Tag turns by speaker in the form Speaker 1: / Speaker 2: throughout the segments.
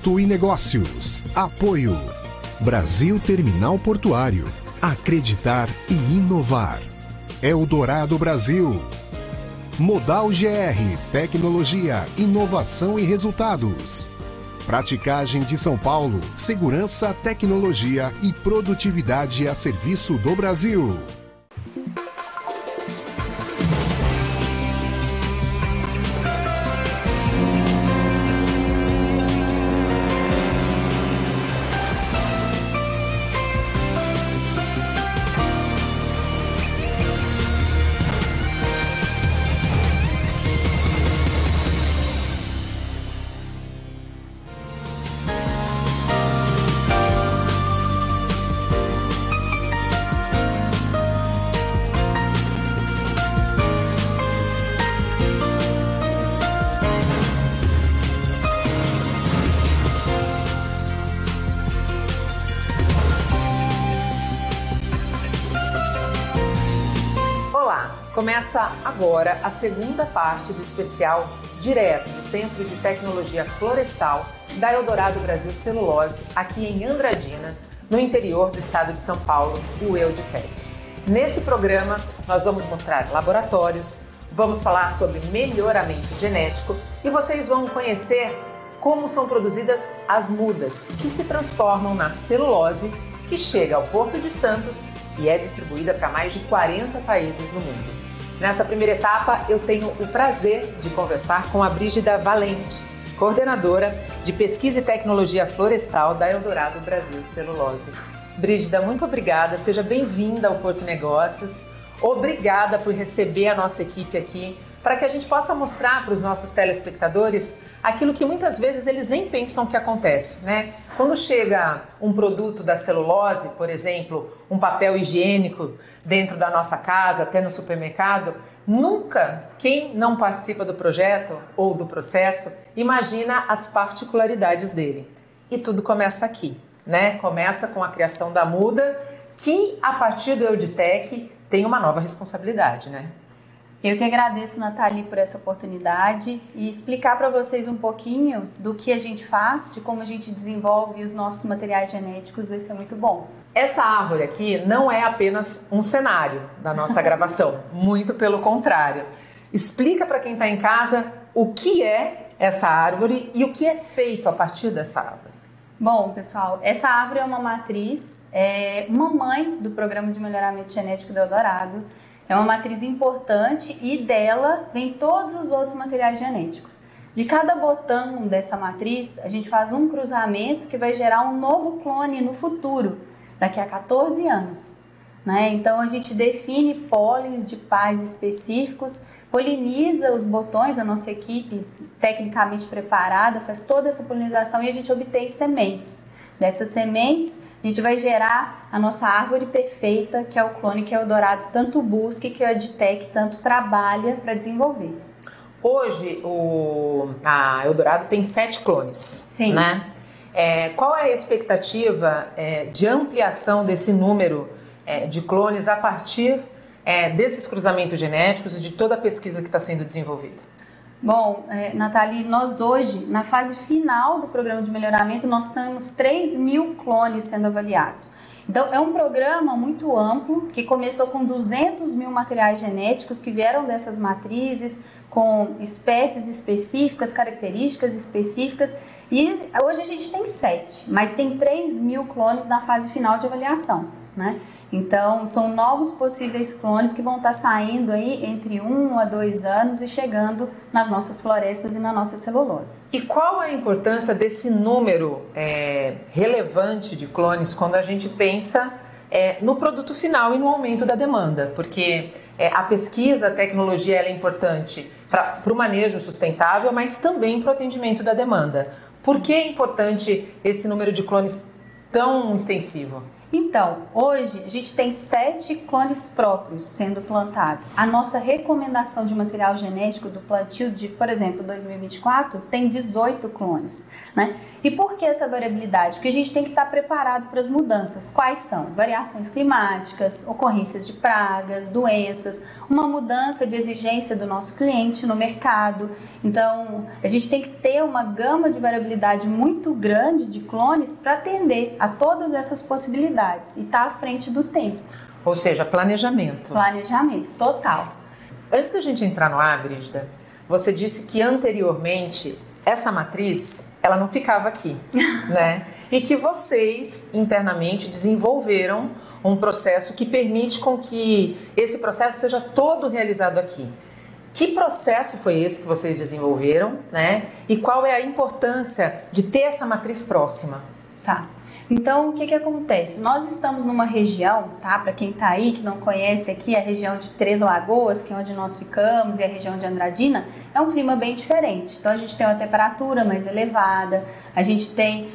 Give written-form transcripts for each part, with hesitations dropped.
Speaker 1: TUI Negócios. Apoio. Brasil Terminal Portuário. Acreditar e inovar. Eldorado Brasil. Modal GR. Tecnologia, inovação e resultados. Praticagem de São Paulo. Segurança, tecnologia e produtividade a serviço do Brasil.
Speaker 2: Começa agora a segunda parte do especial direto do Centro de Tecnologia Florestal da Eldorado Brasil Celulose, aqui em Andradina, no interior do estado de São Paulo, o EUDTEC. Nesse programa, nós vamos mostrar laboratórios, vamos falar sobre melhoramento genético e vocês vão conhecer como são produzidas as mudas, que se transformam na celulose, que chega ao Porto de Santos e é distribuída para mais de 40 países no mundo. Nessa primeira etapa, eu tenho o prazer de conversar com a Brígida Valente, coordenadora de Pesquisa e Tecnologia Florestal da Eldorado Brasil Celulose. Brígida, muito obrigada, seja bem-vinda ao Porto Negócios. Obrigada por receber a nossa equipe aqui, para que a gente possa mostrar para os nossos telespectadores aquilo que muitas vezes eles nem pensam que acontece, né? Quando chega um produto da celulose, por exemplo, um papel higiênico dentro da nossa casa, até no supermercado, nunca quem não participa do projeto ou do processo imagina as particularidades dele. E tudo começa aqui, né? Começa com a criação da muda, que a partir do EUDTEC tem uma nova responsabilidade, né?
Speaker 3: Eu que agradeço, Nathalie, por essa oportunidade e explicar para vocês um pouquinho do que a gente faz, de como a gente desenvolve os nossos materiais genéticos, vai ser muito bom.
Speaker 2: Essa árvore aqui não é apenas um cenário da nossa gravação, muito pelo contrário. Explica para quem está em casa o que é essa árvore e o que é feito a partir dessa árvore.
Speaker 3: Bom, pessoal, essa árvore é uma matriz, uma mãe do Programa de Melhoramento Genético do Eldorado. É uma matriz importante e dela vem todos os outros materiais genéticos. De cada botão dessa matriz, a gente faz um cruzamento que vai gerar um novo clone no futuro, daqui a 14 anos. Né? Então, a gente define pólens de pais específicos, poliniza os botões, a nossa equipe tecnicamente preparada faz toda essa polinização e a gente obtém sementes. Dessas sementes, a gente vai gerar a nossa árvore perfeita, que é o clone que a Eldorado tanto busca e que a EUDTEC tanto trabalha para desenvolver.
Speaker 2: Hoje, a Eldorado tem 7 clones.
Speaker 3: Sim.
Speaker 2: Né? Qual é a expectativa de ampliação desse número de clones a partir desses cruzamentos genéticos e de toda a pesquisa que está sendo desenvolvida?
Speaker 3: Bom, Nathalie, nós hoje, na fase final do programa de melhoramento, nós temos 3.000 clones sendo avaliados. Então, é um programa muito amplo, que começou com 200.000 materiais genéticos que vieram dessas matrizes, com espécies específicas, características específicas, e hoje a gente tem 7, mas tem 3.000 clones na fase final de avaliação, né? Então, são novos possíveis clones que vão estar saindo aí entre 1 a 2 anos e chegando nas nossas florestas e na nossa celulose.
Speaker 2: E qual a importância desse número relevante de clones quando a gente pensa no produto final e no aumento da demanda? Porque a pesquisa, a tecnologia ela é importante para o manejo sustentável, mas também para o atendimento da demanda. Por que é importante esse número de clones tão extensivo?
Speaker 3: Então, hoje a gente tem 7 clones próprios sendo plantados. A nossa recomendação de material genético do plantio de, por exemplo, 2024 tem 18 clones, né? E por que essa variabilidade? Porque a gente tem que estar preparado para as mudanças. Quais são? Variações climáticas, ocorrências de pragas, doenças, uma mudança de exigência do nosso cliente no mercado. Então, a gente tem que ter uma gama de variabilidade muito grande de clones para atender a todas essas possibilidades e estar à frente do tempo.
Speaker 2: Ou seja, planejamento.
Speaker 3: Planejamento, total.
Speaker 2: Antes da gente entrar no ar, Brígida, você disse que anteriormente essa matriz, ela não ficava aqui, né? E que vocês internamente desenvolveram um processo que permite com que esse processo seja todo realizado aqui. Que processo foi esse que vocês desenvolveram, né? E qual é a importância de ter essa matriz próxima?
Speaker 3: Tá. Então, o que acontece? Nós estamos numa região, tá? Para quem está aí, que não conhece aqui, a região de Três Lagoas, que é onde nós ficamos, e a região de Andradina, é um clima bem diferente. Então, a gente tem uma temperatura mais elevada, a gente tem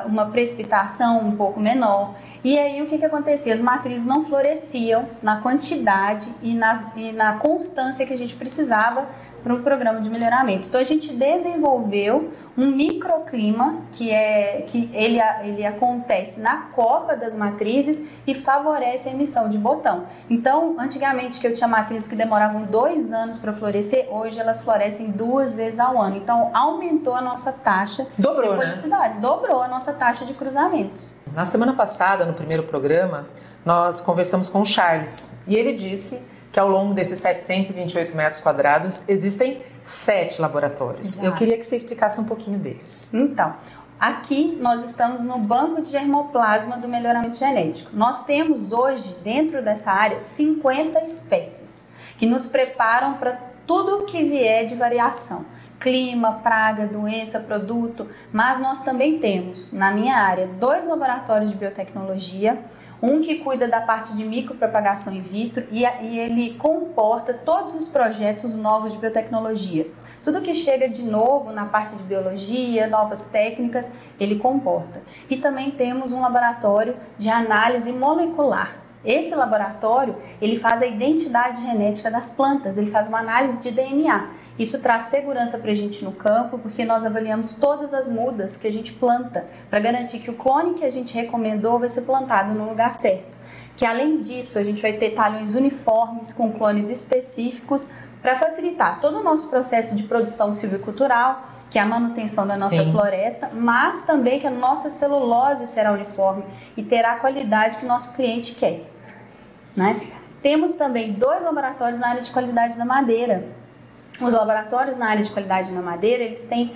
Speaker 3: uma precipitação um pouco menor. E aí, o que acontecia? As matrizes não floresciam na quantidade e na constância que a gente precisava para o programa de melhoramento. Então, a gente desenvolveu um microclima que ele acontece na copa das matrizes e favorece a emissão de botão. Então, antigamente que eu tinha matrizes que demoravam 2 anos para florescer, hoje elas florescem 2 vezes ao ano. Então, aumentou a nossa taxa de felicidade. Dobrou a nossa taxa de cruzamentos.
Speaker 2: Na semana passada, no primeiro programa, nós conversamos com o Charles e ele disse que ao longo desses 728 metros quadrados existem 7 laboratórios.
Speaker 3: Exato.
Speaker 2: Eu queria que você explicasse um pouquinho deles.
Speaker 3: Então, aqui nós estamos no banco de germoplasma do melhoramento genético. Nós temos hoje, dentro dessa área, 50 espécies que nos preparam para tudo que vier de variação. Clima, praga, doença, produto, mas nós também temos, na minha área, 2 laboratórios de biotecnologia, um que cuida da parte de micropropagação in vitro e ele comporta todos os projetos novos de biotecnologia. Tudo que chega de novo na parte de biologia, novas técnicas, ele comporta. E também temos um laboratório de análise molecular. Esse laboratório, ele faz a identidade genética das plantas, ele faz uma análise de DNA. Isso traz segurança para a gente no campo, porque nós avaliamos todas as mudas que a gente planta, para garantir que o clone que a gente recomendou vai ser plantado no lugar certo. Que além disso, a gente vai ter talhões uniformes com clones específicos para facilitar todo o nosso processo de produção silvicultural, que é a manutenção da nossa floresta, mas também que a nossa celulose será uniforme e terá a qualidade que o nosso cliente quer, né? Temos também 2 laboratórios na área de qualidade da madeira. Os laboratórios na área de qualidade na madeira, eles têm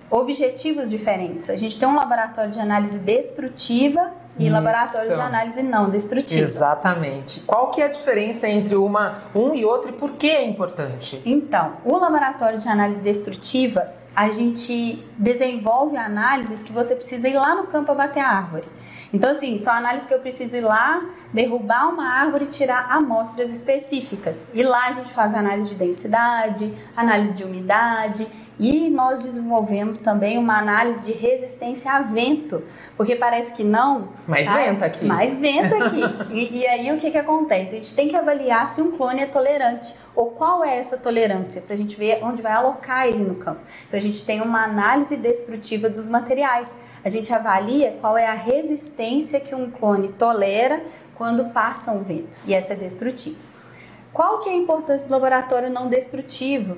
Speaker 3: objetivos diferentes. A gente tem um laboratório de análise destrutiva e laboratório de análise não destrutiva.
Speaker 2: Exatamente. Qual que é a diferença entre um e outro e por que é importante?
Speaker 3: Então, o laboratório de análise destrutiva, a gente desenvolve análises que você precisa ir lá no campo abater a árvore. Então, assim, são análises que eu preciso ir lá, derrubar uma árvore e tirar amostras específicas. E lá a gente faz análise de densidade, análise de umidade e nós desenvolvemos também uma análise de resistência a vento, porque parece que não...
Speaker 2: Mas venta aqui.
Speaker 3: Mas venta aqui. E aí o que acontece? A gente tem que avaliar se um clone é tolerante ou qual é essa tolerância, para a gente ver onde vai alocar ele no campo. Então a gente tem uma análise destrutiva dos materiais. A gente avalia qual é a resistência que um clone tolera quando passa um vento, e essa é destrutiva. Qual que é a importância do laboratório não destrutivo?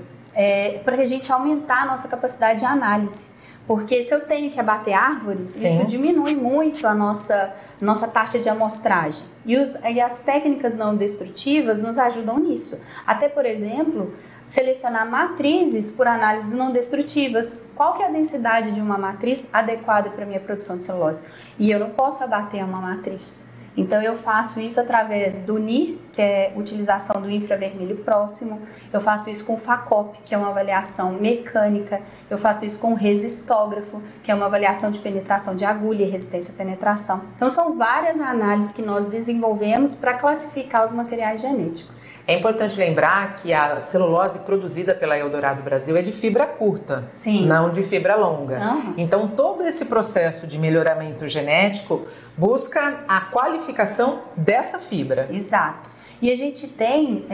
Speaker 3: Para a gente aumentar a nossa capacidade de análise. Porque se eu tenho que abater árvores, isso diminui muito a nossa taxa de amostragem. E as técnicas não destrutivas nos ajudam nisso. Até, por exemplo, selecionar matrizes por análises não destrutivas. Qual que é a densidade de uma matriz adequada para a minha produção de celulose? E eu não posso abater uma matriz. Então eu faço isso através do NIR, que é utilização do infravermelho próximo, eu faço isso com o FACOP, que é uma avaliação mecânica, eu faço isso com o resistógrafo, que é uma avaliação de penetração de agulha e resistência à penetração. Então são várias análises que nós desenvolvemos para classificar os materiais genéticos.
Speaker 2: É importante lembrar que a celulose produzida pela Eldorado Brasil é de fibra curta,
Speaker 3: Sim.
Speaker 2: Não de fibra longa.
Speaker 3: Uhum.
Speaker 2: Então todo esse processo de melhoramento genético busca a qualificação dessa fibra.
Speaker 3: Exato. E a gente tem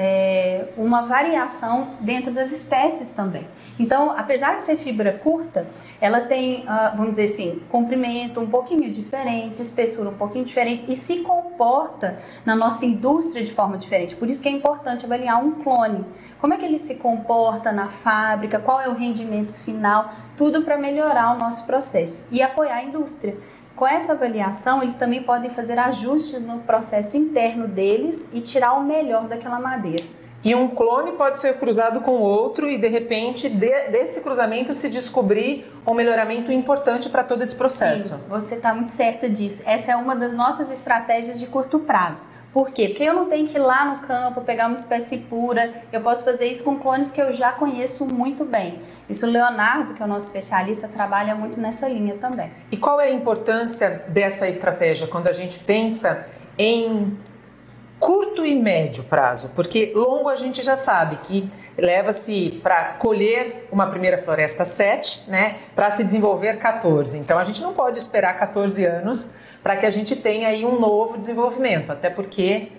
Speaker 3: uma variação dentro das espécies também. Então, apesar de ser fibra curta, ela tem, vamos dizer assim, comprimento um pouquinho diferente, espessura um pouquinho diferente e se comporta na nossa indústria de forma diferente. Por isso que é importante avaliar um clone. Como é que ele se comporta na fábrica, qual é o rendimento final, tudo para melhorar o nosso processo e apoiar a indústria. Com essa avaliação, eles também podem fazer ajustes no processo interno deles e tirar o melhor daquela madeira.
Speaker 2: E um clone pode ser cruzado com outro e, de repente, desse cruzamento se descobrir um melhoramento importante para todo esse processo.
Speaker 3: Sim, você está muito certa disso. Essa é uma das nossas estratégias de curto prazo. Por quê? Porque eu não tenho que ir lá no campo pegar uma espécie pura. Eu posso fazer isso com clones que eu já conheço muito bem. Isso o Leonardo, que é o nosso especialista, trabalha muito nessa linha também.
Speaker 2: E qual é a importância dessa estratégia quando a gente pensa em curto e médio prazo? Porque longo a gente já sabe que leva-se para colher uma primeira floresta 7, né, para se desenvolver 14. Então a gente não pode esperar 14 anos para que a gente tenha aí um novo desenvolvimento, até porque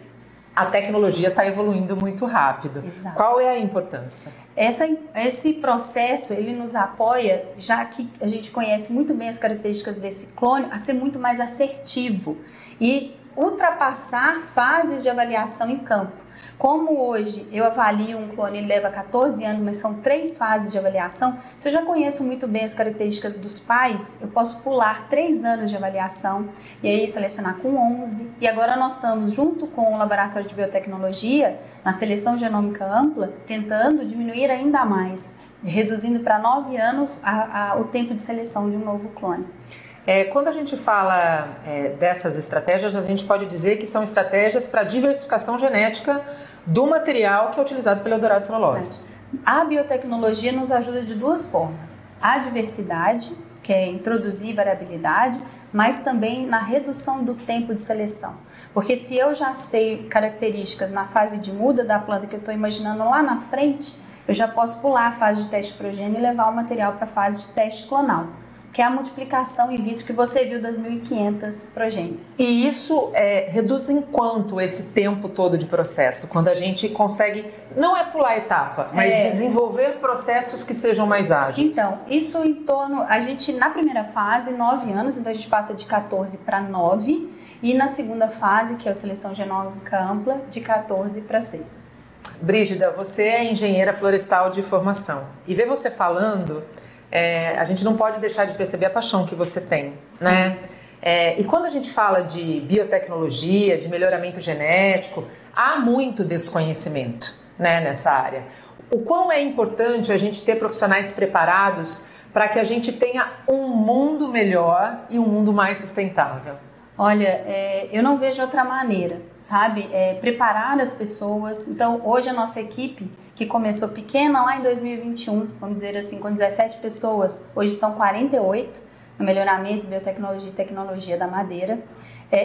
Speaker 2: a tecnologia está evoluindo muito rápido.
Speaker 3: Exato.
Speaker 2: Qual é a importância?
Speaker 3: Esse processo, ele nos apoia, já que a gente conhece muito bem as características desse clone, a ser muito mais assertivo e ultrapassar fases de avaliação em campo. Como hoje eu avalio um clone, ele leva 14 anos, mas são 3 fases de avaliação, se eu já conheço muito bem as características dos pais, eu posso pular 3 anos de avaliação e aí selecionar com 11. E agora nós estamos, junto com o Laboratório de Biotecnologia, na seleção genômica ampla, tentando diminuir ainda mais, reduzindo para 9 anos o tempo de seleção de um novo clone.
Speaker 2: Quando a gente fala dessas estratégias, a gente pode dizer que são estratégias para diversificação genética do material que é utilizado pela Eldorado Celulose.
Speaker 3: A biotecnologia nos ajuda de 2 formas. A diversidade, que é introduzir variabilidade, mas também na redução do tempo de seleção. Porque se eu já sei características na fase de muda da planta que eu estou imaginando lá na frente, eu já posso pular a fase de teste progênio e levar o material para a fase de teste clonal, que é a multiplicação in vitro que você viu das 1.500 progênies.
Speaker 2: E isso reduz em quanto esse tempo todo de processo? Quando a gente consegue, não é pular etapa, mas desenvolver processos que sejam mais ágeis.
Speaker 3: Então, isso em torno, a gente na primeira fase, 9 anos, então a gente passa de 14 para 9, e na segunda fase, que é a seleção genômica ampla, de 14 para 6.
Speaker 2: Brígida, você é engenheira florestal de formação, e ver você falando, a gente não pode deixar de perceber a paixão que você tem, né? E quando a gente fala de biotecnologia, de melhoramento genético, há muito desconhecimento, né, nessa área. O quão é importante a gente ter profissionais preparados para que a gente tenha um mundo melhor e um mundo mais sustentável?
Speaker 3: Olha, eu não vejo outra maneira, sabe? Preparar as pessoas. Então, hoje a nossa equipe, que começou pequena lá em 2021, vamos dizer assim, com 17 pessoas, hoje são 48 no melhoramento, biotecnologia e tecnologia da madeira.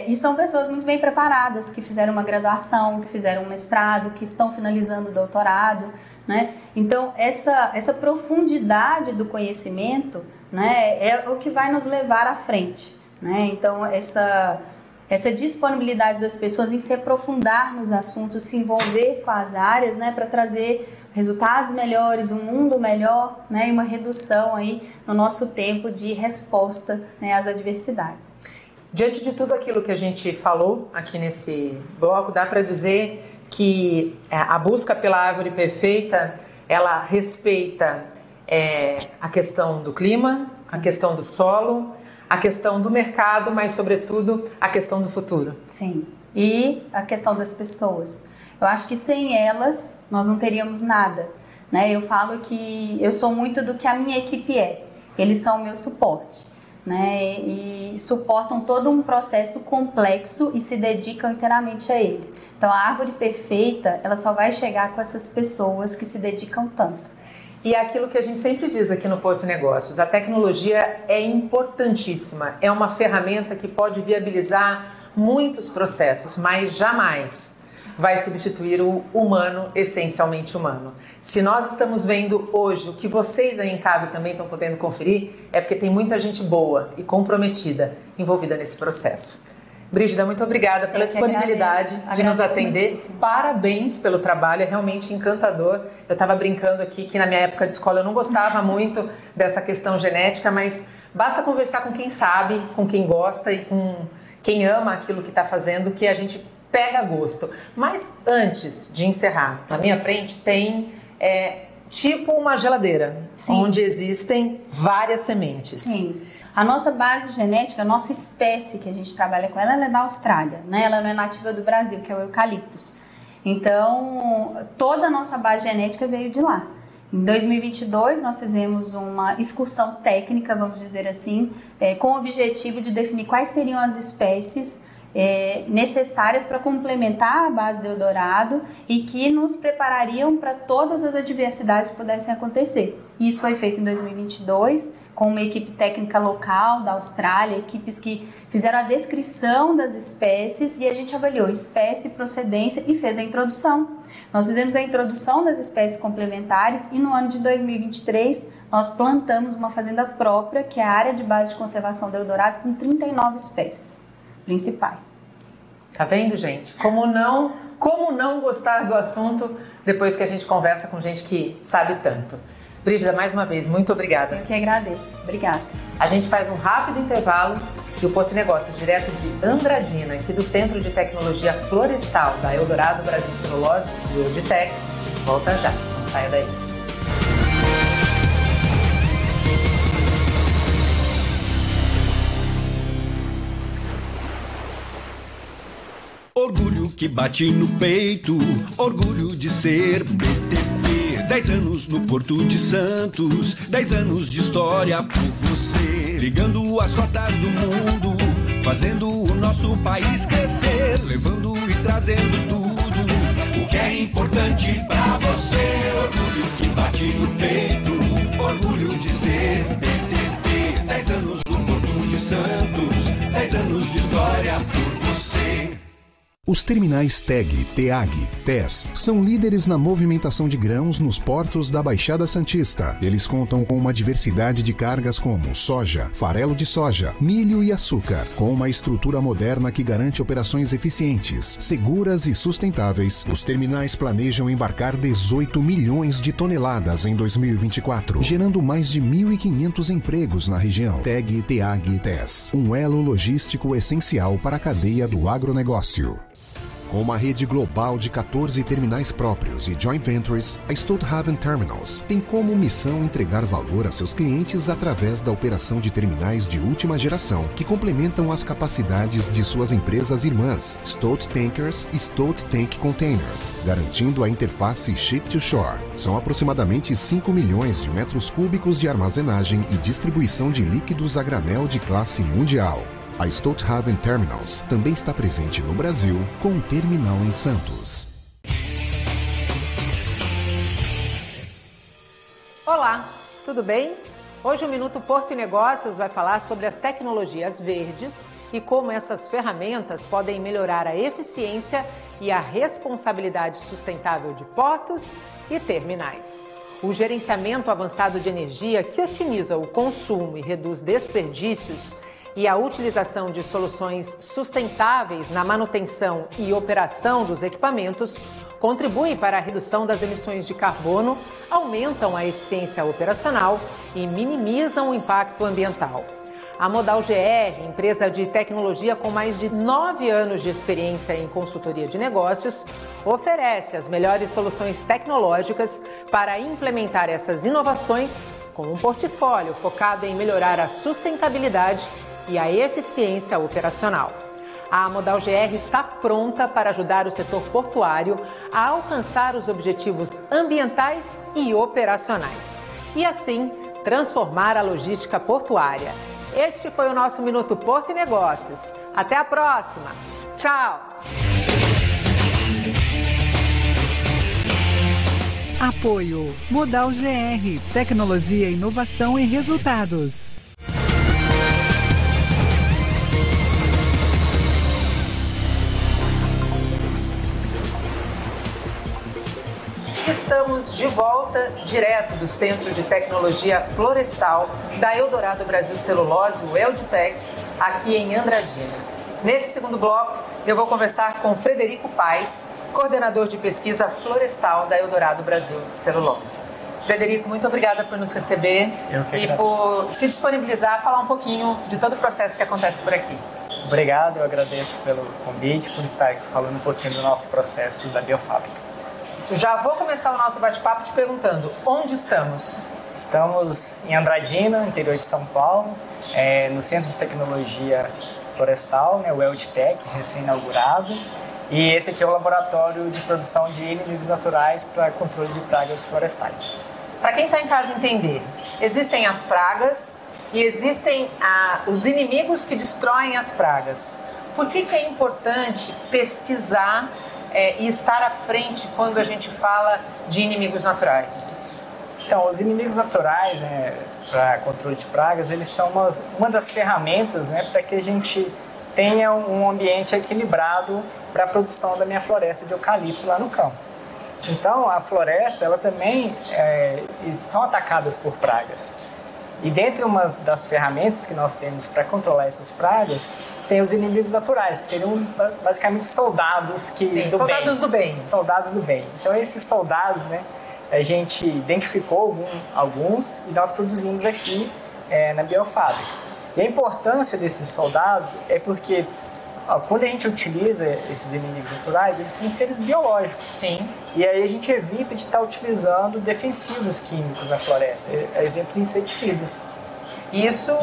Speaker 3: E são pessoas muito bem preparadas, que fizeram uma graduação, que fizeram um mestrado, que estão finalizando o doutorado, né? Então, essa profundidade do conhecimento, né, é o que vai nos levar à frente, né? Então, essa disponibilidade das pessoas em se aprofundar nos assuntos, se envolver com as áreas, né, para trazer resultados melhores, um mundo melhor, né, e uma redução aí no nosso tempo de resposta, né, às adversidades.
Speaker 2: Diante de tudo aquilo que a gente falou aqui nesse bloco, dá para dizer que a busca pela árvore perfeita, ela respeita a questão do clima, sim, a questão do solo, a questão do mercado, mas, sobretudo, a questão do futuro.
Speaker 3: Sim, e a questão das pessoas. Eu acho que sem elas, nós não teríamos nada, né? Eu falo que eu sou muito do que a minha equipe é. Eles são o meu suporte. né, e suportam todo um processo complexo e se dedicam inteiramente a ele. Então, a árvore perfeita, ela só vai chegar com essas pessoas que se dedicam tanto.
Speaker 2: E é aquilo que a gente sempre diz aqui no Porto Negócios, a tecnologia é importantíssima, é uma ferramenta que pode viabilizar muitos processos, mas jamais vai substituir o humano, essencialmente humano. Se nós estamos vendo hoje o que vocês aí em casa também estão podendo conferir, é porque tem muita gente boa e comprometida envolvida nesse processo. Brígida, muito obrigada pela disponibilidade de nos atender.
Speaker 3: Muitíssimo.
Speaker 2: Parabéns pelo trabalho, é realmente encantador. Eu estava brincando aqui que na minha época de escola eu não gostava muito dessa questão genética, mas basta conversar com quem sabe, com quem gosta e com quem ama aquilo que está fazendo, que a gente pega gosto. Mas antes de encerrar, na minha frente tem tipo uma geladeira,
Speaker 3: Sim.
Speaker 2: onde existem várias sementes.
Speaker 3: Sim. A nossa base genética, a nossa espécie que a gente trabalha com ela é da Austrália, né? Ela não é nativa do Brasil, que é o eucaliptus. Então, toda a nossa base genética veio de lá. Em 2022, nós fizemos uma excursão técnica, vamos dizer assim, com o objetivo de definir quais seriam as espécies necessárias para complementar a base do Eldorado e que nos preparariam para todas as adversidades que pudessem acontecer. Isso foi feito em 2022 com uma equipe técnica local da Austrália, equipes que fizeram a descrição das espécies e a gente avaliou espécie, procedência e fez a introdução. Nós fizemos a introdução das espécies complementares e no ano de 2023 nós plantamos uma fazenda própria, que é a área de base de conservação do Eldorado, com 39 espécies principais.
Speaker 2: Tá vendo, gente? Como não gostar do assunto depois que a gente conversa com gente que sabe tanto. Brígida, mais uma vez, muito obrigada.
Speaker 3: Eu que agradeço. Obrigada.
Speaker 2: A gente faz um rápido intervalo e o Porto Negócio, direto de Andradina, aqui do Centro de Tecnologia Florestal da Eldorado Brasil Celulose e o Euditec, volta já. Não saia daí.
Speaker 4: Orgulho que bate no peito, orgulho de ser BTP. 10 anos no Porto de Santos, 10 anos de história por você. Ligando as rotas do mundo, fazendo o nosso país crescer. Levando e trazendo tudo o que é importante pra você. Orgulho que bate no peito, orgulho de ser BTP. 10 anos no Porto de Santos, 10 anos de história por você.
Speaker 1: Os terminais TEG, TEAG, TES são líderes na movimentação de grãos nos portos da Baixada Santista. Eles contam com uma diversidade de cargas como soja, farelo de soja, milho e açúcar. Com uma estrutura moderna que garante operações eficientes, seguras e sustentáveis, os terminais planejam embarcar 18 milhões de toneladas em 2024, gerando mais de 1.500 empregos na região. TEG, TEAG, TES, um elo logístico essencial para a cadeia do agronegócio. Com uma rede global de 14 terminais próprios e joint ventures, a Stolthaven Terminals tem como missão entregar valor a seus clientes através da operação de terminais de última geração que complementam as capacidades de suas empresas irmãs, Stolt Tankers e Stolt Tank Containers, garantindo a interface Ship-to-Shore. São aproximadamente 5 milhões de metros cúbicos de armazenagem e distribuição de líquidos a granel de classe mundial. A Stolthaven Terminals também está presente no Brasil, com um terminal em Santos.
Speaker 2: Olá, tudo bem? Hoje o Minuto Porto e Negócios vai falar sobre as tecnologias verdes e como essas ferramentas podem melhorar a eficiência e a responsabilidade sustentável de portos e terminais. O gerenciamento avançado de energia, que otimiza o consumo e reduz desperdícios, e a utilização de soluções sustentáveis na manutenção e operação dos equipamentos contribuem para a redução das emissões de carbono, aumentam a eficiência operacional e minimizam o impacto ambiental. A Modal GR, empresa de tecnologia com mais de 9 anos de experiência em consultoria de negócios, oferece as melhores soluções tecnológicas para implementar essas inovações com um portfólio focado em melhorar a sustentabilidade e a eficiência operacional. A Modal GR está pronta para ajudar o setor portuário a alcançar os objetivos ambientais e operacionais e, assim, transformar a logística portuária. Este foi o nosso Minuto Porto e Negócios. Até a próxima. Tchau.
Speaker 5: Apoio Modal GR, tecnologia, inovação e resultados.
Speaker 2: Estamos de volta, direto do Centro de Tecnologia Florestal da Eldorado Brasil Celulose, o Eldtec, aqui em Andradina. Nesse segundo bloco, eu vou conversar com Frederico Paes, coordenador de pesquisa florestal da Eldorado Brasil Celulose. Frederico, muito obrigada por nos receber e por se disponibilizar a falar um pouquinho de todo o processo que acontece por aqui.
Speaker 6: Obrigado, eu agradeço pelo convite, por estar aqui falando um pouquinho do nosso processo da biofábrica.
Speaker 2: Já vou começar o nosso bate-papo te perguntando, onde estamos?
Speaker 6: Estamos em Andradina, interior de São Paulo, no Centro de Tecnologia Florestal, né, o Eldtec, recém-inaugurado. E esse aqui é o laboratório de produção de inimigos naturais para controle de pragas florestais.
Speaker 2: Para quem está em casa entender, existem as pragas e existem os inimigos que destroem as pragas. Por que é importante pesquisar e estar à frente quando a gente fala de inimigos naturais?
Speaker 6: Então, os inimigos naturais, né, para controle de pragas, eles são uma das ferramentas, né, para que a gente tenha um ambiente equilibrado para a produção da minha floresta de eucalipto lá no campo. Então, a floresta, ela também são atacadas por pragas. E dentre uma das ferramentas que nós temos para controlar essas pragas, tem os inimigos naturais, que seriam basicamente soldados
Speaker 2: soldados do bem.
Speaker 6: Soldados do bem. Então, esses soldados, né, a gente identificou alguns e nós produzimos aqui na biofábrica. E a importância desses soldados é porque quando a gente utiliza esses inimigos naturais, eles são seres biológicos.
Speaker 2: Sim.
Speaker 6: E aí a gente evita de estar utilizando defensivos químicos na floresta, exemplo, inseticidas.
Speaker 2: Isso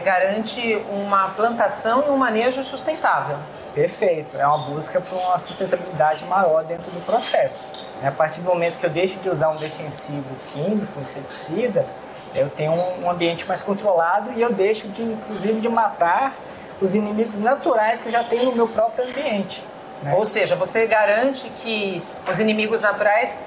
Speaker 2: garante uma plantação e um manejo sustentável.
Speaker 6: Perfeito, é uma busca por uma sustentabilidade maior dentro do processo. A partir do momento que eu deixo de usar um defensivo químico, inseticida, eu tenho um ambiente mais controlado e eu deixo, inclusive, de matar os inimigos naturais que eu já tenho no meu próprio ambiente. Né?
Speaker 2: Ou seja, você garante que os inimigos naturais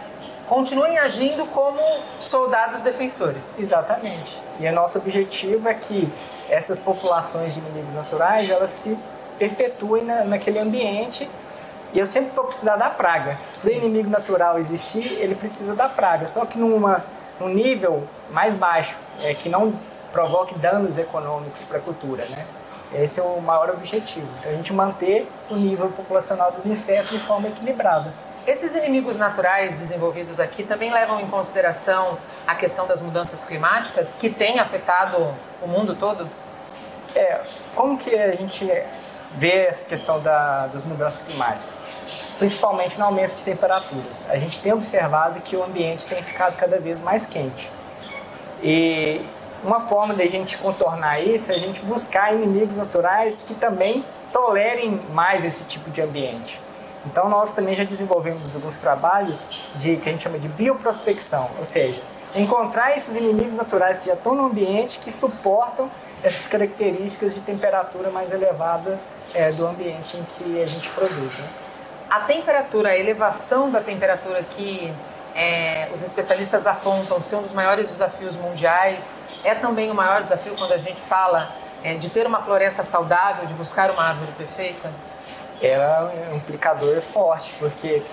Speaker 2: continuem agindo como soldados defensores.
Speaker 6: Exatamente. E o nosso objetivo é que essas populações de inimigos naturais, elas se perpetuem naquele ambiente. E eu sempre vou precisar da praga. Se o inimigo natural existir, ele precisa da praga. Só que num nível mais baixo, que não provoque danos econômicos para a cultura, né? Esse é o maior objetivo. Então, a gente manter o nível populacional dos insetos de forma equilibrada.
Speaker 2: Esses inimigos naturais desenvolvidos aqui também levam em consideração a questão das mudanças climáticas que têm afetado o mundo todo?
Speaker 6: Como que a gente vê essa questão das mudanças climáticas? Principalmente no aumento de temperaturas. A gente tem observado que o ambiente tem ficado cada vez mais quente. E uma forma de a gente contornar isso é a gente buscar inimigos naturais que também tolerem mais esse tipo de ambiente. Então, nós também já desenvolvemos alguns trabalhos que a gente chama de bioprospecção, ou seja, encontrar esses inimigos naturais que já estão no ambiente que suportam essas características de temperatura mais elevada do ambiente em que a gente produz. Né?
Speaker 2: A temperatura, a elevação da temperatura que os especialistas apontam ser um dos maiores desafios mundiais, é também o maior desafio quando a gente fala de ter uma floresta saudável, de buscar uma árvore perfeita?
Speaker 6: Ela é um implicador forte, porque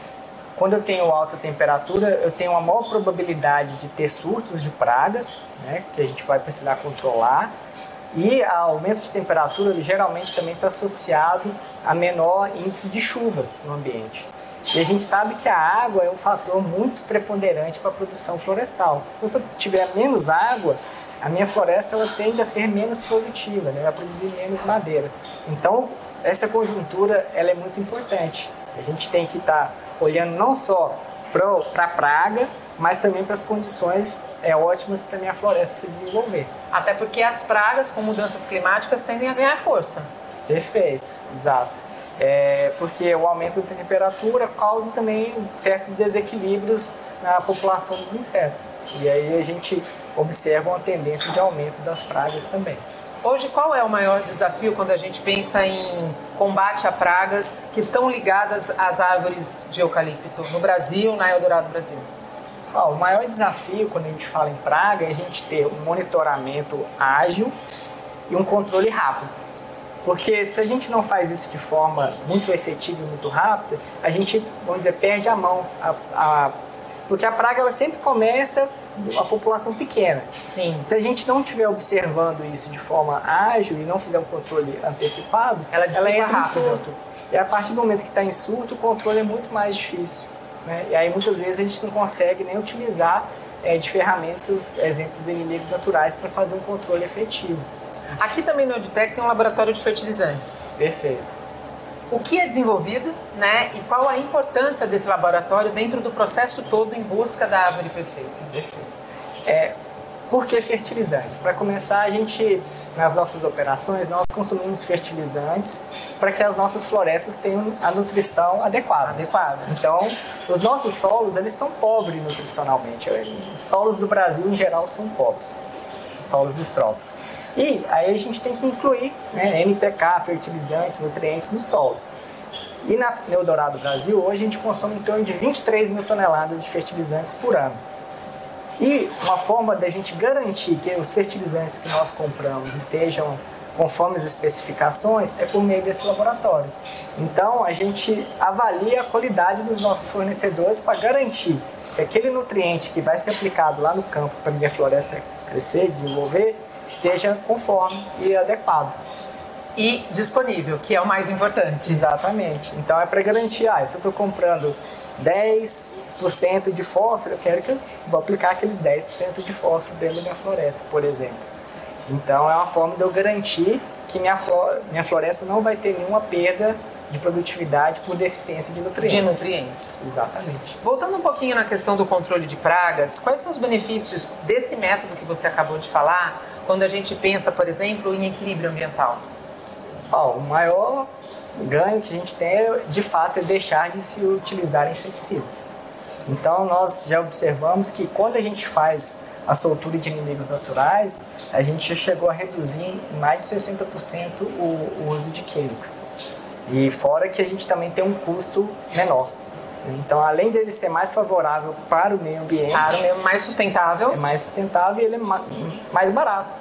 Speaker 6: quando eu tenho alta temperatura, eu tenho uma maior probabilidade de ter surtos de pragas, né, que a gente vai precisar controlar, e o aumento de temperatura geralmente também está associado a menor índice de chuvas no ambiente. E a gente sabe que a água é um fator muito preponderante para a produção florestal. Então, se eu tiver menos água, a minha floresta ela tende a ser menos produtiva, né? Vai produzir menos madeira. Então, essa conjuntura ela é muito importante. A gente tem que estar olhando não só para a praga, mas também para as condições ótimas para a minha floresta se desenvolver.
Speaker 2: Até porque as pragas com mudanças climáticas tendem a ganhar força.
Speaker 6: Perfeito, exato. Porque o aumento da temperatura causa também certos desequilíbrios na população dos insetos. E aí a gente observa uma tendência de aumento das pragas também.
Speaker 2: Hoje, qual é o maior desafio quando a gente pensa em combate a pragas que estão ligadas às árvores de eucalipto no Brasil, na Eldorado Brasil?
Speaker 6: O maior desafio quando a gente fala em praga é a gente ter um monitoramento ágil e um controle rápido. Porque se a gente não faz isso de forma muito efetiva e muito rápida, a gente, vamos dizer, perde a mão. Porque a praga ela sempre começa a população pequena.
Speaker 2: Sim.
Speaker 6: Se a gente não estiver observando isso de forma ágil e não fizer um controle antecipado, ela entra rápido. Em surto. E a partir do momento que está em surto, o controle é muito mais difícil. Né? E aí muitas vezes a gente não consegue nem utilizar de ferramentas, exemplos inimigos naturais, para fazer um controle efetivo.
Speaker 2: Aqui também no Auditec tem um laboratório de fertilizantes.
Speaker 6: Perfeito.
Speaker 2: O que é desenvolvido, né? E qual a importância desse laboratório dentro do processo todo em busca da árvore perfeita?
Speaker 6: Perfeito. Por que fertilizantes? Para começar, a gente, nas nossas operações, nós consumimos fertilizantes para que as nossas florestas tenham a nutrição adequada. Então, os nossos solos, eles são pobres nutricionalmente. Os solos do Brasil, em geral, são pobres. Os solos dos trópicos. E aí a gente tem que incluir NPK, fertilizantes, nutrientes no solo. E na Eldorado Brasil, hoje a gente consome em torno de 23 mil toneladas de fertilizantes por ano. E uma forma da gente garantir que os fertilizantes que nós compramos estejam conforme as especificações é por meio desse laboratório. Então a gente avalia a qualidade dos nossos fornecedores para garantir que aquele nutriente que vai ser aplicado lá no campo para a minha floresta crescer, desenvolver, esteja conforme e adequado.
Speaker 2: E disponível, que é o mais importante.
Speaker 6: Exatamente. Então é para garantir, se eu estou comprando 10% de fósforo, eu quero que eu vou aplicar aqueles 10% de fósforo dentro da minha floresta, por exemplo. Então é uma forma de eu garantir que minha floresta não vai ter nenhuma perda de produtividade por deficiência de nutrientes. Exatamente.
Speaker 2: Voltando um pouquinho na questão do controle de pragas, quais são os benefícios desse método que você acabou de falar, quando a gente pensa, por exemplo, em equilíbrio ambiental?
Speaker 6: O maior ganho que a gente tem, de fato, é deixar de se utilizar inseticidas. Então, nós já observamos que quando a gente faz a soltura de inimigos naturais, a gente já chegou a reduzir em mais de 60% o uso de químicos. E fora que a gente também tem um custo menor. Então, além dele ser mais favorável para o meio ambiente...
Speaker 2: mais sustentável.
Speaker 6: É mais sustentável e ele é mais barato.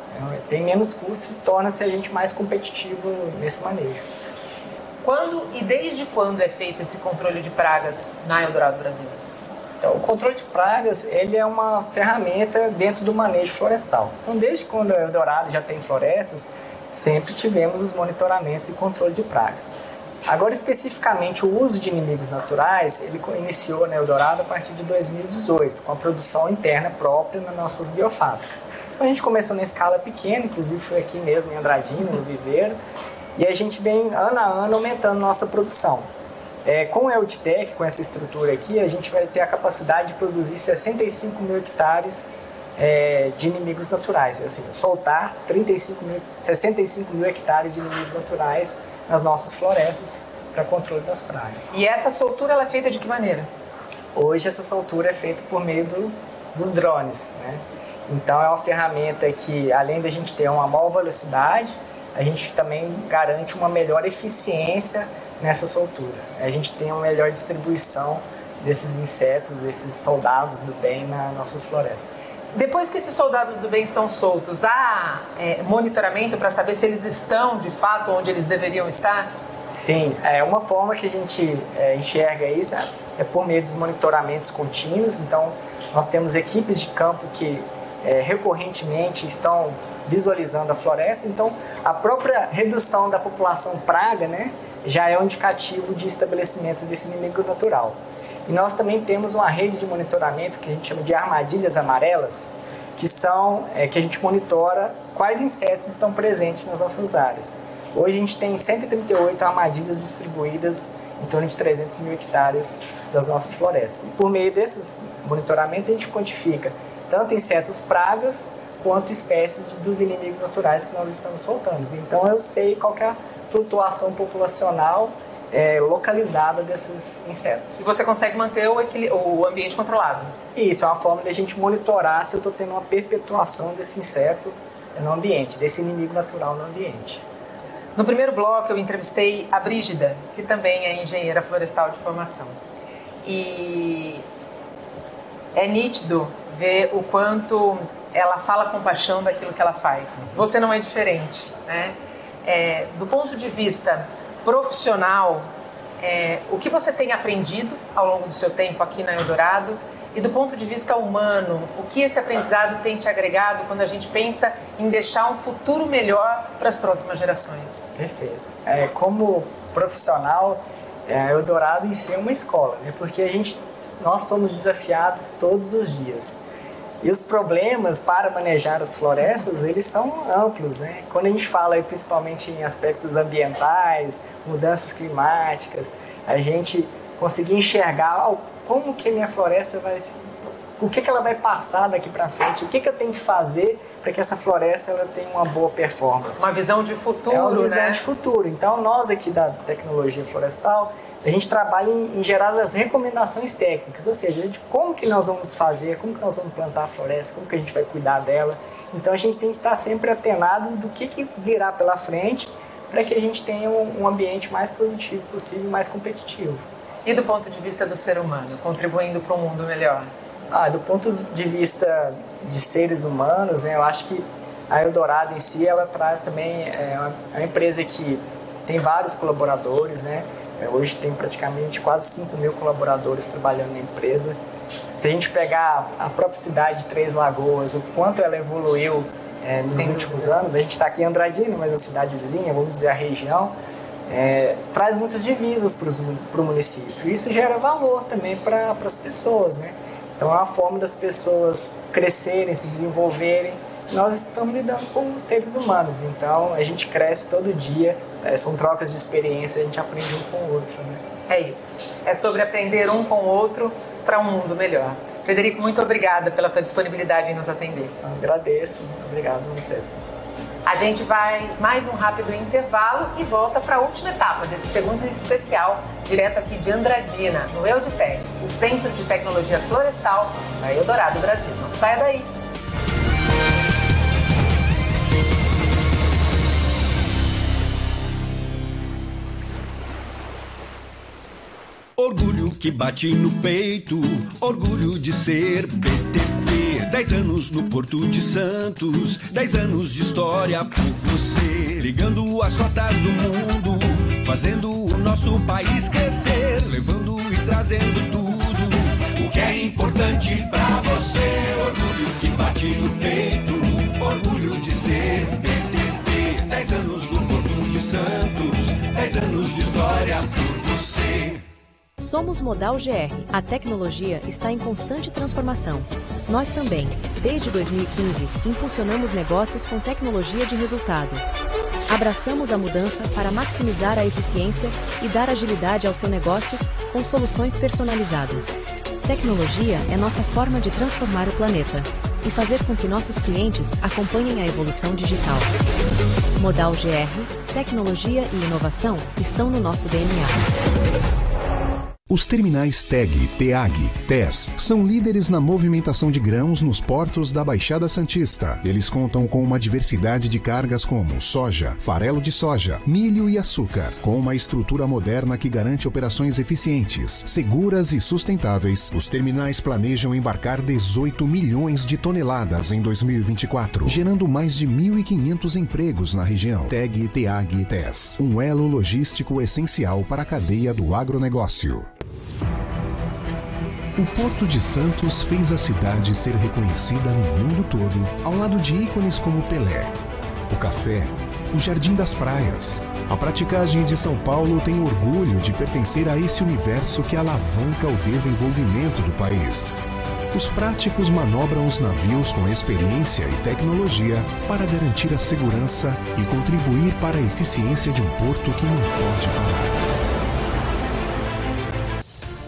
Speaker 6: Tem menos custo e torna-se a gente mais competitivo nesse manejo.
Speaker 2: Quando e desde quando é feito esse controle de pragas na Eldorado Brasil?
Speaker 6: Então, o controle de pragas ele é uma ferramenta dentro do manejo florestal. Então, desde quando a Eldorado já tem florestas, sempre tivemos os monitoramentos e controle de pragas. Agora, especificamente, o uso de inimigos naturais, ele iniciou na Eldorado a partir de 2018, com a produção interna própria nas nossas biofábricas. Então, a gente começou na escala pequena, inclusive foi aqui mesmo em Andradina, no viveiro, e a gente vem, ano a ano, aumentando nossa produção. Com o Auditec, com essa estrutura aqui, a gente vai ter a capacidade de produzir 65 mil hectares de inimigos naturais. Assim, soltar 65 mil hectares de inimigos naturais nas nossas florestas para controle das pragas.
Speaker 2: E essa soltura ela é feita de que maneira?
Speaker 6: Hoje essa soltura é feita por meio dos drones, né? Então é uma ferramenta que, além da gente ter uma maior velocidade, a gente também garante uma melhor eficiência nessa soltura. A gente tem uma melhor distribuição desses insetos, desses soldados do bem nas nossas florestas.
Speaker 2: Depois que esses soldados do bem são soltos, há monitoramento para saber se eles estão, de fato, onde eles deveriam estar?
Speaker 6: Sim, uma forma que a gente enxerga isso é por meio dos monitoramentos contínuos. Então, nós temos equipes de campo que recorrentemente estão visualizando a floresta. Então, a própria redução da população praga, né, já é um indicativo de estabelecimento desse inimigo natural. E nós também temos uma rede de monitoramento que a gente chama de armadilhas amarelas, que são que a gente monitora quais insetos estão presentes nas nossas áreas. Hoje a gente tem 138 armadilhas distribuídas em torno de 300 mil hectares das nossas florestas. E por meio desses monitoramentos a gente quantifica tanto insetos pragas quanto espécies dos inimigos naturais que nós estamos soltando. Então eu sei qual que é a flutuação populacional localizada desses insetos.
Speaker 2: E você consegue manter o ambiente controlado?
Speaker 6: Isso, é uma forma de a gente monitorar se eu estou tendo uma perpetuação desse inseto no ambiente, desse inimigo natural no ambiente.
Speaker 2: No primeiro bloco eu entrevistei a Brígida, que também é engenheira florestal de formação. E é nítido ver o quanto ela fala com paixão daquilo que ela faz. Você não é diferente, né? Do ponto de vista profissional, o que você tem aprendido ao longo do seu tempo aqui na Eldorado, e do ponto de vista humano, o que esse aprendizado tem te agregado quando a gente pensa em deixar um futuro melhor para as próximas gerações?
Speaker 6: Perfeito. Como profissional, a Eldorado em si é uma escola, né? Porque nós somos desafiados todos os dias. E os problemas para manejar as florestas, eles são amplos, né? Quando a gente fala principalmente em aspectos ambientais, mudanças climáticas, a gente conseguir enxergar como que a minha floresta o que ela vai passar daqui para frente, o que eu tenho que fazer para que essa floresta ela tenha uma boa performance.
Speaker 2: Uma visão de futuro,
Speaker 6: né? É uma visão
Speaker 2: de
Speaker 6: futuro. Então, nós aqui da tecnologia florestal, a gente trabalha em gerar as recomendações técnicas, ou seja, de como que nós vamos fazer, como que nós vamos plantar a floresta, como que a gente vai cuidar dela. Então, a gente tem que estar sempre atenado do que virá pela frente para que a gente tenha um ambiente mais produtivo possível, mais competitivo.
Speaker 2: E do ponto de vista do ser humano, contribuindo para um mundo melhor?
Speaker 6: Do ponto de vista de seres humanos, né, eu acho que a Eldorado em si, ela traz também, uma empresa que tem vários colaboradores, né? Hoje tem praticamente quase 5 mil colaboradores trabalhando na empresa. Se a gente pegar a própria cidade de Três Lagoas, o quanto ela evoluiu nos últimos anos, a gente está aqui em Andradina, mas a cidade vizinha, vamos dizer a região, traz muitas divisas para o município. Isso gera valor também para as pessoas, né? Então é uma forma das pessoas crescerem, se desenvolverem. Nós estamos lidando com seres humanos, então a gente cresce todo dia, são trocas de experiência, a gente aprende um com o outro, né?
Speaker 2: É isso, é sobre aprender um com o outro para um mundo melhor. Frederico, muito obrigada pela tua disponibilidade em nos atender.
Speaker 6: Eu agradeço, obrigado a vocês.
Speaker 2: A gente faz mais um rápido intervalo e volta para a última etapa desse segundo especial, direto aqui de Andradina, no Eldtec, o Centro de Tecnologia Florestal da Eldorado Brasil. Não saia daí!
Speaker 4: Orgulho que bate no peito, orgulho de ser BTP. 10 anos no Porto de Santos, 10 anos de história por você. Ligando as rotas do mundo, fazendo o nosso país crescer. Levando e trazendo tudo o que é importante pra você. Orgulho que bate no peito, orgulho de ser BTP. 10 anos no Porto de Santos, 10 anos de história por você.
Speaker 7: Somos Modal GR. A tecnologia está em constante transformação. Nós também, desde 2015, impulsionamos negócios com tecnologia de resultado. Abraçamos a mudança para maximizar a eficiência e dar agilidade ao seu negócio com soluções personalizadas. Tecnologia é nossa forma de transformar o planeta e fazer com que nossos clientes acompanhem a evolução digital. Modal GR, tecnologia e inovação estão no nosso DNA.
Speaker 1: Os terminais TEG, TEAG, TES são líderes na movimentação de grãos nos portos da Baixada Santista. Eles contam com uma diversidade de cargas como soja, farelo de soja, milho e açúcar. Com uma estrutura moderna que garante operações eficientes, seguras e sustentáveis, os terminais planejam embarcar 18 milhões de toneladas em 2024, gerando mais de 1.500 empregos na região. TEG, TEAG, TES, um elo logístico essencial para a cadeia do agronegócio. O Porto de Santos fez a cidade ser reconhecida no mundo todo, ao lado de ícones como Pelé, o café, o Jardim das Praias. A praticagem de São Paulo tem orgulho de pertencer a esse universo que alavanca o desenvolvimento do país. Os práticos manobram os navios com experiência e tecnologia para garantir a segurança e contribuir para a eficiência de um porto que não pode parar.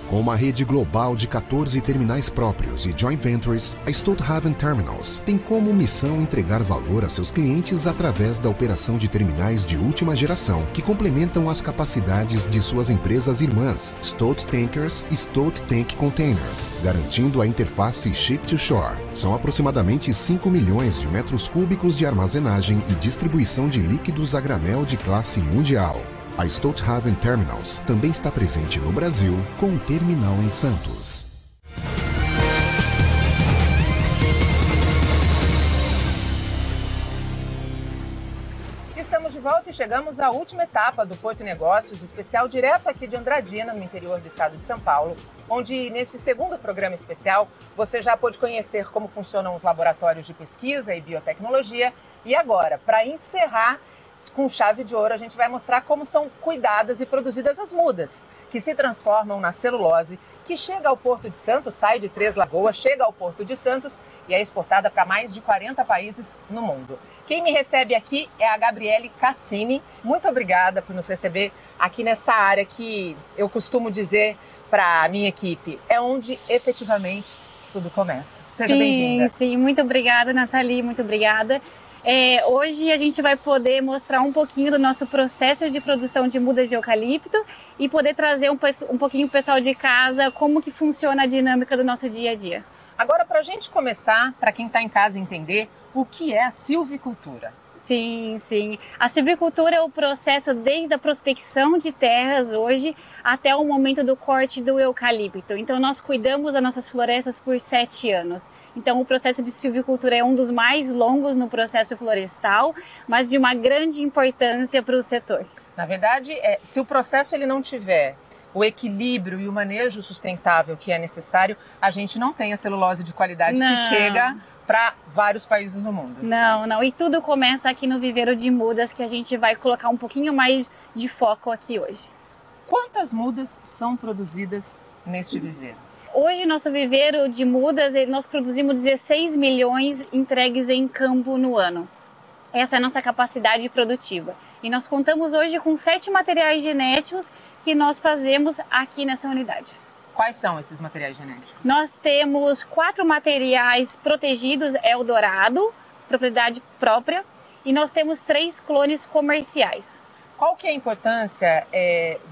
Speaker 1: Com uma rede global de 14 terminais próprios e joint ventures, a Stolthaven Terminals tem como missão entregar valor a seus clientes através da operação de terminais de última geração que complementam as capacidades de suas empresas irmãs, Stolt Tankers e Stolt Tank Containers, garantindo a interface Ship-to-Shore. São aproximadamente 5 milhões de metros cúbicos de armazenagem e distribuição de líquidos a granel de classe mundial. A Stolthaven Terminals também está presente no Brasil, com um terminal em Santos.
Speaker 2: Estamos de volta e chegamos à última etapa do Porto Negócios, especial direto aqui de Andradina, no interior do estado de São Paulo, onde nesse segundo programa especial você já pôde conhecer como funcionam os laboratórios de pesquisa e biotecnologia. E agora, para encerrar, com chave de ouro, a gente vai mostrar como são cuidadas e produzidas as mudas, que se transformam na celulose, que chega ao Porto de Santos, sai de Três Lagoas, chega ao Porto de Santos e é exportada para mais de 40 países no mundo. Quem me recebe aqui é a Gabriele Cassini. Muito obrigada por nos receber aqui nessa área que eu costumo dizer para a minha equipe, é onde efetivamente tudo começa. Seja bem-vinda.
Speaker 8: Sim, muito obrigada, Nathalie, muito obrigada. Hoje a gente vai poder mostrar um pouquinho do nosso processo de produção de mudas de eucalipto e poder trazer um pouquinho o pessoal de casa como que funciona a dinâmica do nosso dia a dia.
Speaker 2: Agora, para a gente começar, para quem está em casa entender, o que é a silvicultura?
Speaker 8: Sim. A silvicultura é o processo desde a prospecção de terras hoje até o momento do corte do eucalipto. Então nós cuidamos das nossas florestas por 7 anos. Então o processo de silvicultura é um dos mais longos no processo florestal, mas de uma grande importância para o setor.
Speaker 2: Na verdade, se o processo ele não tiver o equilíbrio e o manejo sustentável que é necessário, a gente não tem a celulose de qualidade que chega para vários países no mundo.
Speaker 8: Não. E tudo começa aqui no viveiro de mudas, que a gente vai colocar um pouquinho mais de foco aqui hoje.
Speaker 2: Quantas mudas são produzidas neste viveiro?
Speaker 8: Hoje, nosso viveiro de mudas, nós produzimos 16 milhões entregues em campo no ano. Essa é a nossa capacidade produtiva. E nós contamos hoje com 7 materiais genéticos que nós fazemos aqui nessa unidade.
Speaker 2: Quais são esses materiais genéticos?
Speaker 8: Nós temos 4 materiais protegidos Eldorado, propriedade própria, e nós temos 3 clones comerciais.
Speaker 2: Qual que é a importância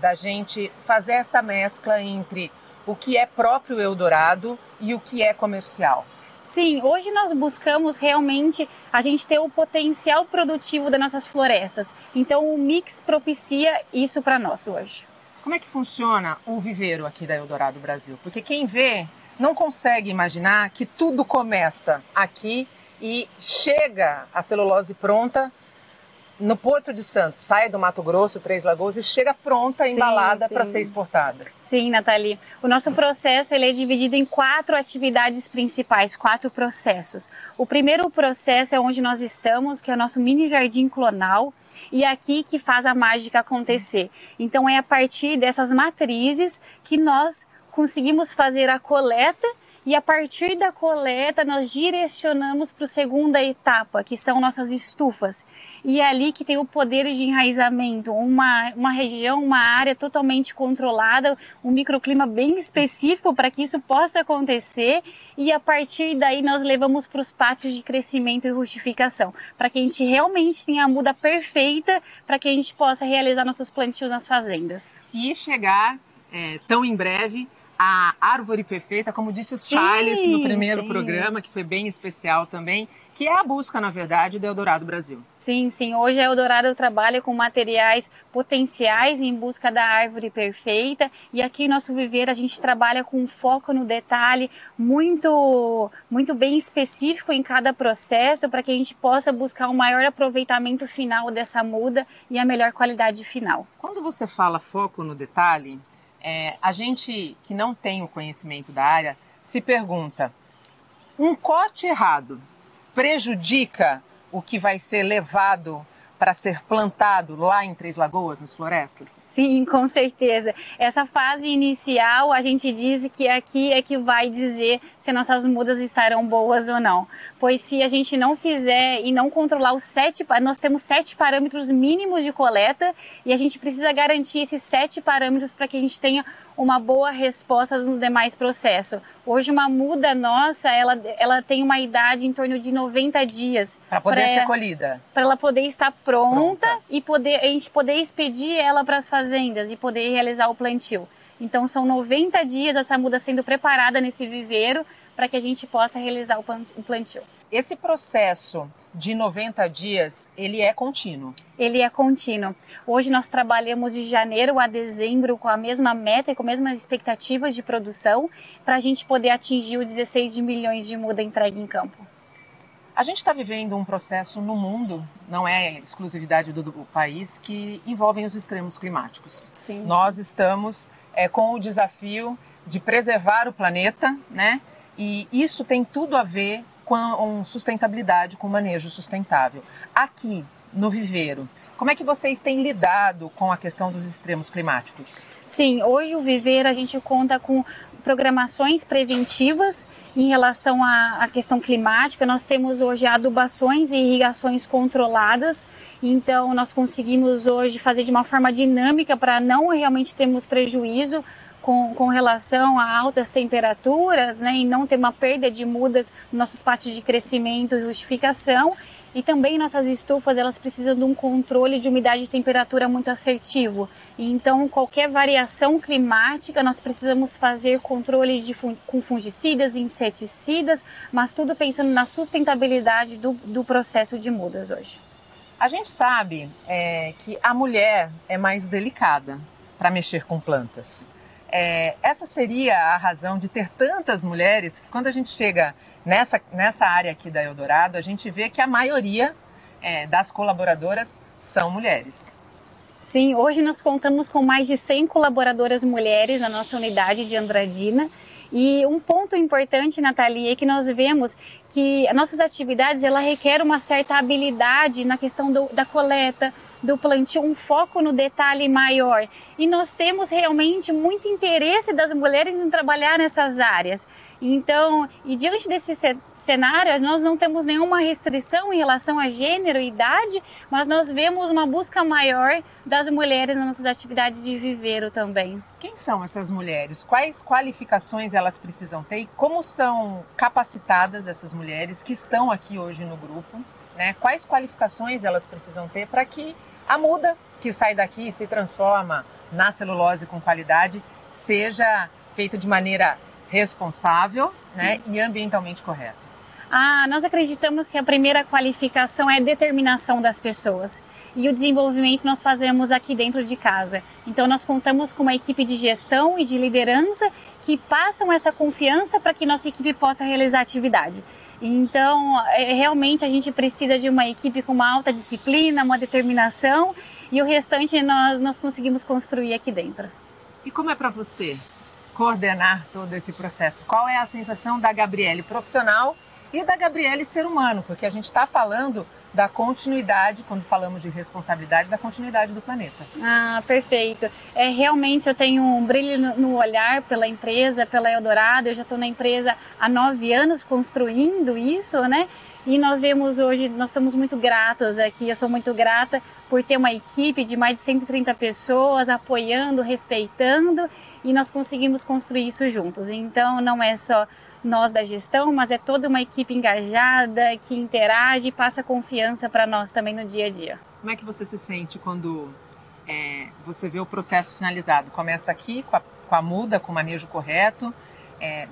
Speaker 2: da gente fazer essa mescla entre o que é próprio Eldorado e o que é comercial?
Speaker 8: Sim, hoje nós buscamos realmente a gente ter o potencial produtivo das nossas florestas. Então o mix propicia isso para nós hoje.
Speaker 2: Como é que funciona o viveiro aqui da Eldorado Brasil? Porque quem vê não consegue imaginar que tudo começa aqui e chega a celulose pronta no Porto de Santos, sai do Mato Grosso, Três Lagoas e chega pronta, embalada para ser exportada.
Speaker 8: Sim, Nathalie. O nosso processo ele é dividido em 4 atividades principais, 4 processos. O primeiro processo é onde nós estamos, que é o nosso mini jardim clonal, e é aqui que faz a mágica acontecer. Então é a partir dessas matrizes que nós conseguimos fazer a coleta e a partir da coleta nós direcionamos para a segunda etapa, que são nossas estufas. E é ali que tem o poder de enraizamento, uma região, uma área totalmente controlada, um microclima bem específico para que isso possa acontecer. E a partir daí nós levamos para os pátios de crescimento e rustificação, para que a gente realmente tenha a muda perfeita, para que a gente possa realizar nossos plantios nas fazendas.
Speaker 2: E chegar tão em breve a árvore perfeita, como disse o Charles no primeiro programa, que foi bem especial também, que é a busca, na verdade, do Eldorado Brasil.
Speaker 8: Sim. Hoje a Eldorado trabalha com materiais potenciais em busca da árvore perfeita e aqui em nosso viveiro a gente trabalha com foco no detalhe muito bem específico em cada processo para que a gente possa buscar um maior aproveitamento final dessa muda e a melhor qualidade final.
Speaker 2: Quando você fala foco no detalhe, a gente que não tem o conhecimento da área se pergunta, um corte errado prejudica o que vai ser levado para ser plantado lá em Três Lagoas, nas florestas?
Speaker 8: Sim, com certeza. Essa fase inicial, a gente diz que aqui é que vai dizer se nossas mudas estarão boas ou não. Pois se a gente não fizer e não controlar nós temos 7 parâmetros mínimos de coleta e a gente precisa garantir esses 7 parâmetros para que a gente tenha uma boa resposta nos demais processos. Hoje uma muda nossa, ela tem uma idade em torno de 90 dias.
Speaker 2: Para poder ser colhida.
Speaker 8: Para ela poder estar pronta e a gente poder expedir ela para as fazendas e poder realizar o plantio. Então são 90 dias essa muda sendo preparada nesse viveiro para que a gente possa realizar o plantio.
Speaker 2: Esse processo de 90 dias, ele é contínuo?
Speaker 8: Ele é contínuo. Hoje nós trabalhamos de janeiro a dezembro com a mesma meta e com as mesmas expectativas de produção para a gente poder atingir os 16 de milhões de muda entregue em campo.
Speaker 2: A gente está vivendo um processo no mundo, não é exclusividade do país, que envolvem os extremos climáticos.
Speaker 8: Sim.
Speaker 2: Nós estamos com o desafio de preservar o planeta, né? E isso tem tudo a ver com sustentabilidade, com manejo sustentável. Aqui, no viveiro, como é que vocês têm lidado com a questão dos extremos climáticos?
Speaker 8: Sim, hoje o viveiro a gente conta com programações preventivas em relação à questão climática. Nós temos hoje adubações e irrigações controladas, então nós conseguimos hoje fazer de uma forma dinâmica para não realmente termos prejuízo com relação a altas temperaturas, né, e não ter uma perda de mudas nos nossos pátios de crescimento e rustificação. E também nossas estufas, elas precisam de um controle de umidade e temperatura muito assertivo. E então, qualquer variação climática, nós precisamos fazer controle com fungicidas e inseticidas, mas tudo pensando na sustentabilidade do processo de mudas hoje.
Speaker 2: A gente sabe que a mulher é mais delicada para mexer com plantas. Essa seria a razão de ter tantas mulheres que quando a gente chega nessa área aqui da Eldorado, a gente vê que a maioria das colaboradoras são mulheres.
Speaker 8: Sim, hoje nós contamos com mais de 100 colaboradoras mulheres na nossa unidade de Andradina. E um ponto importante, Nathalie, é que nós vemos que as nossas atividades ela requer uma certa habilidade na questão da coleta, do plantio, um foco no detalhe maior. E nós temos realmente muito interesse das mulheres em trabalhar nessas áreas. Então, e diante desse cenário, nós não temos nenhuma restrição em relação a gênero e idade, mas nós vemos uma busca maior das mulheres nas nossas atividades de viveiro também.
Speaker 2: Quem são essas mulheres? Quais qualificações elas precisam ter? E como são capacitadas essas mulheres que estão aqui hoje no grupo? Né? Quais qualificações elas precisam ter para que a muda que sai daqui e se transforma na celulose com qualidade seja feita de maneira responsável, né, e ambientalmente correta?
Speaker 8: Nós acreditamos que a primeira qualificação é a determinação das pessoas. E o desenvolvimento nós fazemos aqui dentro de casa. Então nós contamos com uma equipe de gestão e de liderança que passam essa confiança para que nossa equipe possa realizar a atividade. Então, realmente a gente precisa de uma equipe com uma alta disciplina, uma determinação, e o restante nós conseguimos construir aqui dentro.
Speaker 2: E como é para você coordenar todo esse processo? Qual é a sensação da Gabriele profissional e da Gabriele ser humano? Porque a gente está falando da continuidade, quando falamos de responsabilidade, da continuidade do planeta.
Speaker 8: Perfeito. Realmente eu tenho um brilho no olhar pela empresa, pela Eldorado. Eu já estou na empresa há 9 anos construindo isso, né? E nós vemos hoje, nós somos muito gratos aqui, eu sou muito grata por ter uma equipe de mais de 130 pessoas apoiando, respeitando, e nós conseguimos construir isso juntos. Então não é só nós da gestão, mas é toda uma equipe engajada, que interage e passa confiança para nós também no dia a dia.
Speaker 2: Como é que você se sente quando você vê o processo finalizado? Começa aqui com a muda, com o manejo correto,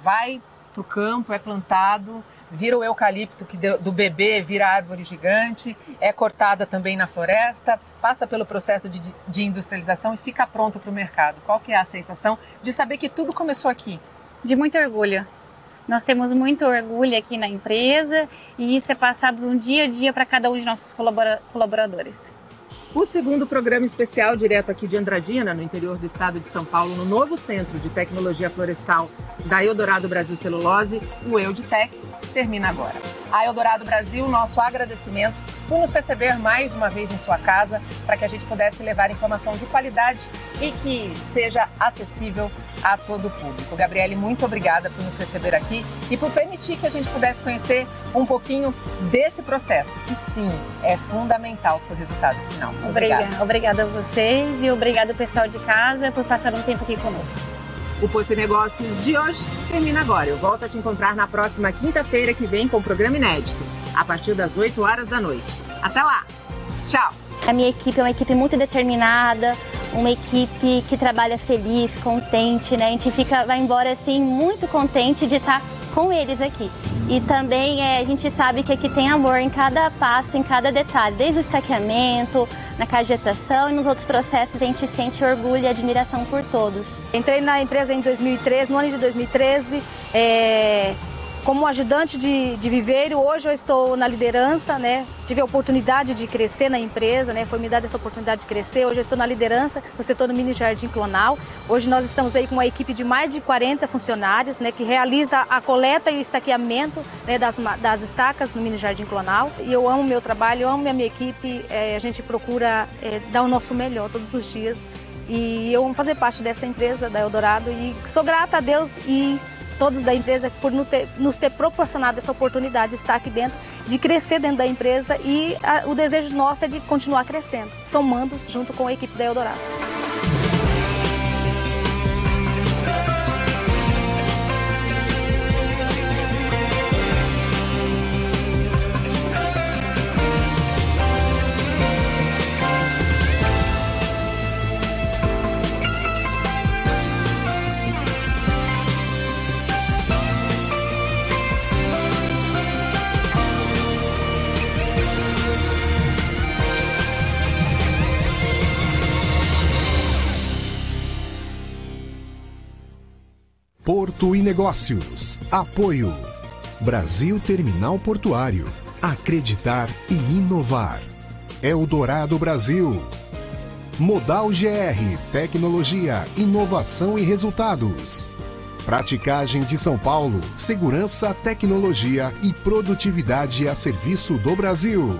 Speaker 2: vai para o campo, é plantado, vira o eucalipto que do bebê vira árvore gigante, é cortada também na floresta, passa pelo processo de industrialização e fica pronto para o mercado. Qual que é a sensação de saber que tudo começou aqui?
Speaker 8: De muito orgulho. Nós temos muito orgulho aqui na empresa e isso é passado um dia a dia para cada um de nossos colaboradores.
Speaker 2: O segundo programa especial direto aqui de Andradina, no interior do estado de São Paulo, no novo Centro de Tecnologia Florestal da Eldorado Brasil Celulose, o EudiTech, termina agora. A Eldorado Brasil, nosso agradecimento por nos receber mais uma vez em sua casa, para que a gente pudesse levar informação de qualidade e que seja acessível a todo o público. Gabriele, muito obrigada por nos receber aqui e por permitir que a gente pudesse conhecer um pouquinho desse processo, que sim, é fundamental para o resultado final.
Speaker 8: Obrigada a vocês e obrigada pessoal de casa por passar um tempo aqui conosco.
Speaker 2: O Porto e Negócios de hoje termina agora. Eu volto a te encontrar na próxima quinta-feira que vem com o programa inédito, a partir das 8 horas da noite. Até lá! Tchau!
Speaker 9: A minha equipe é uma equipe muito determinada, uma equipe que trabalha feliz, contente, né? A gente vai embora assim muito contente de estar com eles aqui. E também a gente sabe que aqui tem amor em cada passo, em cada detalhe, desde o estaqueamento, na cajetação e nos outros processos a gente sente orgulho e admiração por todos.
Speaker 10: Entrei na empresa em 2013, no ano de 2013, como ajudante de viveiro. Hoje eu estou na liderança, né? Tive a oportunidade de crescer na empresa, né? Foi me dada essa oportunidade de crescer. Hoje eu estou na liderança no setor do mini jardim clonal. Hoje nós estamos aí com uma equipe de mais de 40 funcionários, né? Que realiza a coleta e o estaqueamento, né? das estacas no mini jardim clonal. E eu amo meu trabalho, eu amo a minha equipe. A gente procura dar o nosso melhor todos os dias. E eu amo fazer parte dessa empresa, da Eldorado. E sou grata a Deus e todos da empresa por nos ter proporcionado essa oportunidade de estar aqui dentro, de crescer dentro da empresa e o desejo nosso é de continuar crescendo, somando junto com a equipe da Eldorado.
Speaker 1: Porto e Negócios. Apoio. Brasil Terminal Portuário. Acreditar e inovar. Eldorado Brasil. Modal GR. Tecnologia, inovação e resultados. Praticagem de São Paulo. Segurança, tecnologia e produtividade a serviço do Brasil.